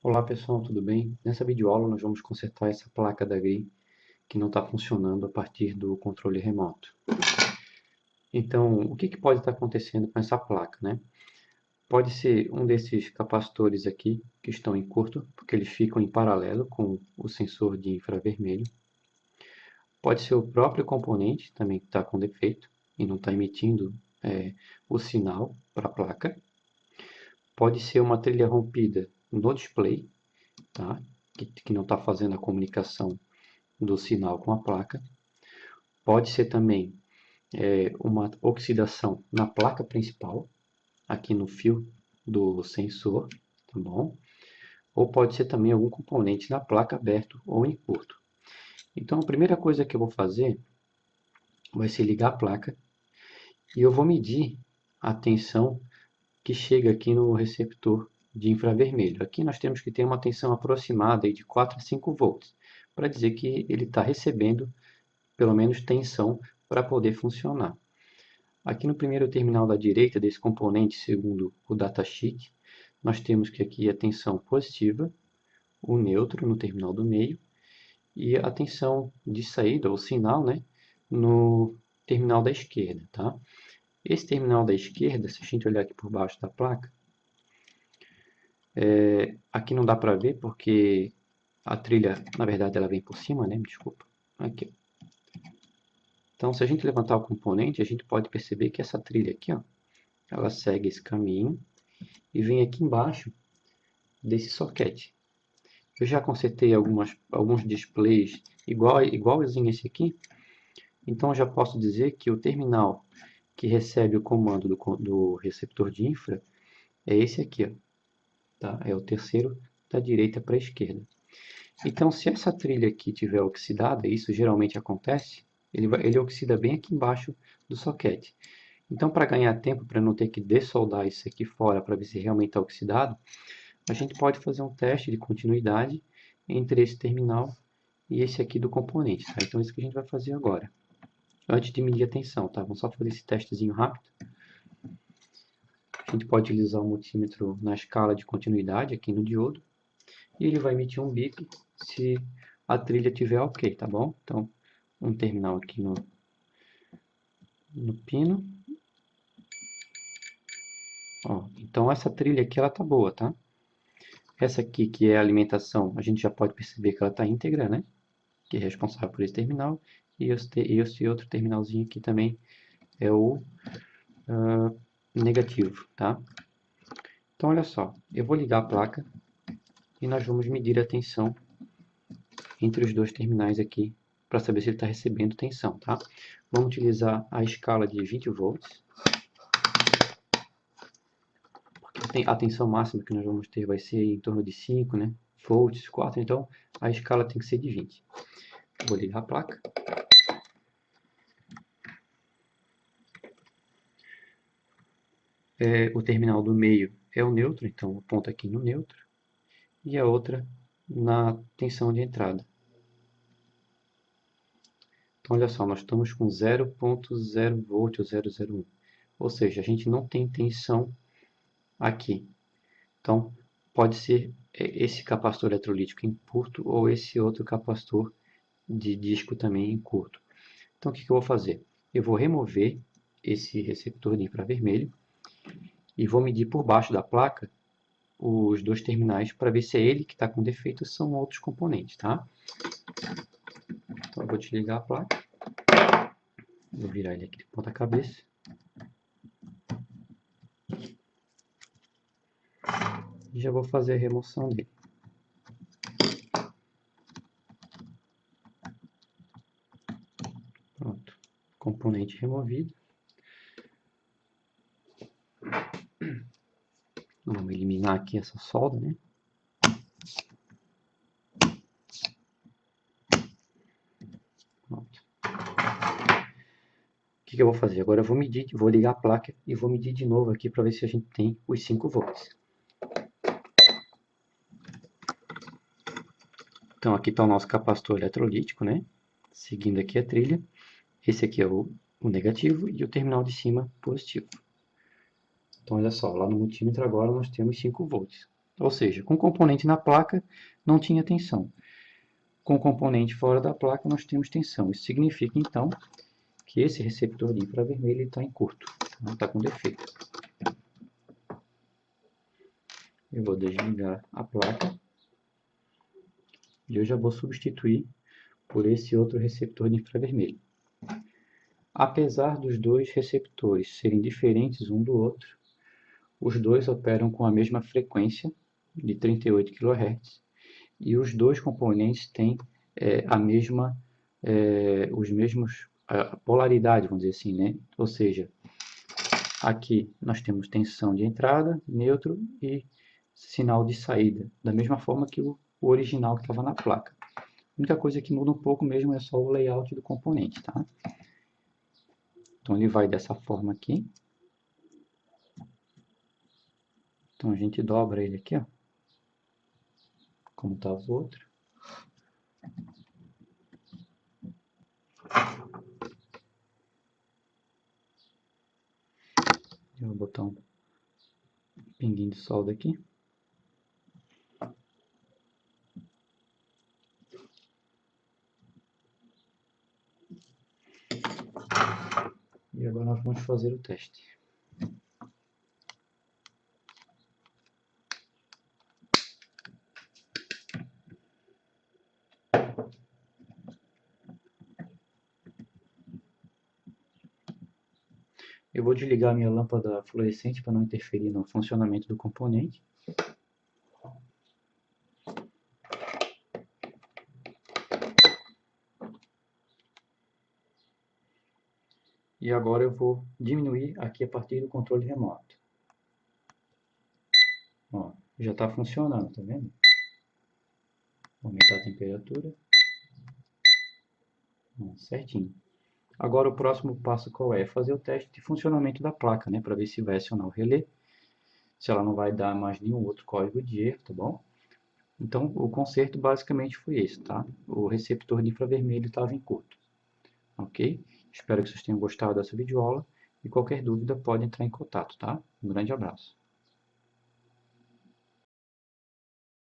Olá pessoal, tudo bem? Nessa videoaula nós vamos consertar essa placa da GRI que não está funcionando a partir do controle remoto. Então, o que pode estar acontecendo com essa placa, né? Pode ser um desses capacitores aqui que estão em curto, porque eles ficam em paralelo com o sensor de infravermelho. Pode ser o próprio componente também que está com defeito e não está emitindo o sinal para a placa. Pode ser uma trilha rompida no display, tá? que não está fazendo a comunicação do sinal com a placa. Pode ser também uma oxidação na placa principal, aqui no fio do sensor, tá bom? Ou pode ser também algum componente na placa aberto ou em curto. Então, a primeira coisa que eu vou fazer vai ser ligar a placa e eu vou medir a tensão que chega aqui no receptor de infravermelho. Aqui nós temos que ter uma tensão aproximada de 4 a 5 volts, para dizer que ele está recebendo pelo menos tensão para poder funcionar. Aqui no primeiro terminal da direita desse componente, segundo o datasheet, nós temos que aqui a tensão positiva, o neutro no terminal do meio e a tensão de saída, ou sinal, né, no terminal da esquerda. Tá? Esse terminal da esquerda, se a gente olhar aqui por baixo da placa, aqui não dá para ver porque a trilha, na verdade, ela vem por cima, né? Desculpa. Aqui. Então, se a gente levantar o componente, a gente pode perceber que essa trilha aqui, ó, ela segue esse caminho e vem aqui embaixo desse soquete. Eu já consertei alguns displays igualzinho esse aqui, então eu já posso dizer que o terminal que recebe o comando do receptor de infra é esse aqui, ó, tá? É o terceiro da direita para a esquerda. Então, se essa trilha aqui tiver oxidada, isso geralmente acontece, ele oxida bem aqui embaixo do soquete. Então, para ganhar tempo, para não ter que dessoldar isso aqui fora para ver se realmente está oxidado, a gente pode fazer um teste de continuidade entre esse terminal e esse aqui do componente. Tá? Então, é isso que a gente vai fazer agora. Antes de medir a tensão, tá? Vamos só fazer esse testezinho rápido. A gente pode utilizar o multímetro na escala de continuidade aqui no diodo. E ele vai emitir um bip se a trilha estiver ok, tá bom? Então, um terminal aqui no pino. Ó, então, essa trilha aqui, ela tá boa, tá? Essa aqui, que é a alimentação, a gente já pode perceber que ela está íntegra, né? Que é responsável por esse terminal. E esse outro terminalzinho aqui também é o negativo, tá? Então, olha só, eu vou ligar a placa e nós vamos medir a tensão entre os dois terminais aqui para saber se ele está recebendo tensão, tá? Vamos utilizar a escala de 20 volts, porque a tensão máxima que nós vamos ter vai ser em torno de 5, né? Volts, 4, então a escala tem que ser de 20. Vou ligar a placa. O terminal do meio é o neutro, então o ponto aqui no neutro, e a outra na tensão de entrada. Então, olha só, nós estamos com 0.0 volt ou 001, ou seja, a gente não tem tensão aqui. Então, pode ser esse capacitor eletrolítico em curto ou esse outro capacitor de disco também em curto. Então, o que eu vou fazer? Eu vou remover esse receptor de infravermelho e vou medir por baixo da placa os dois terminais para ver se é ele que está com defeito ou são outros componentes, tá? Então, eu vou desligar a placa. Vou virar ele aqui de ponta cabeça. E já vou fazer a remoção dele. Pronto. Componente removido. Vamos eliminar aqui essa solda, né? Pronto. O que eu vou fazer? Agora eu vou medir, vou ligar a placa e vou medir de novo aqui para ver se a gente tem os 5 volts. Então aqui está o nosso capacitor eletrolítico, né? Seguindo aqui a trilha. Esse aqui é o negativo e o terminal de cima positivo. Então olha só, lá no multímetro agora nós temos 5 volts. Ou seja, com o componente na placa não tinha tensão. Com o componente fora da placa nós temos tensão. Isso significa então que esse receptor de infravermelho está em curto, está com defeito. Eu vou desligar a placa e eu já vou substituir por esse outro receptor de infravermelho. Apesar dos dois receptores serem diferentes um do outro, os dois operam com a mesma frequência, de 38 kHz, e os dois componentes têm a polaridade, vamos dizer assim, né? Ou seja, aqui nós temos tensão de entrada, neutro e sinal de saída, da mesma forma que o original que estava na placa. A única coisa que muda um pouco mesmo é só o layout do componente, tá? Então ele vai dessa forma aqui. Então a gente dobra ele aqui, ó, como estava o outro. Eu vou botar um pinguinho de solda aqui. E agora nós vamos fazer o teste. Eu vou desligar minha lâmpada fluorescente para não interferir no funcionamento do componente. E agora eu vou diminuir aqui a partir do controle remoto. Ó, já está funcionando, tá vendo? Vou aumentar a temperatura. Ó, certinho. Agora o próximo passo qual é? Fazer o teste de funcionamento da placa, né? Para ver se vai acionar o relé. Se ela não vai dar mais nenhum outro código de erro, tá bom? Então o conserto basicamente foi esse, tá? O receptor de infravermelho estava em curto. Ok? Espero que vocês tenham gostado dessa videoaula e qualquer dúvida pode entrar em contato, tá? Um grande abraço.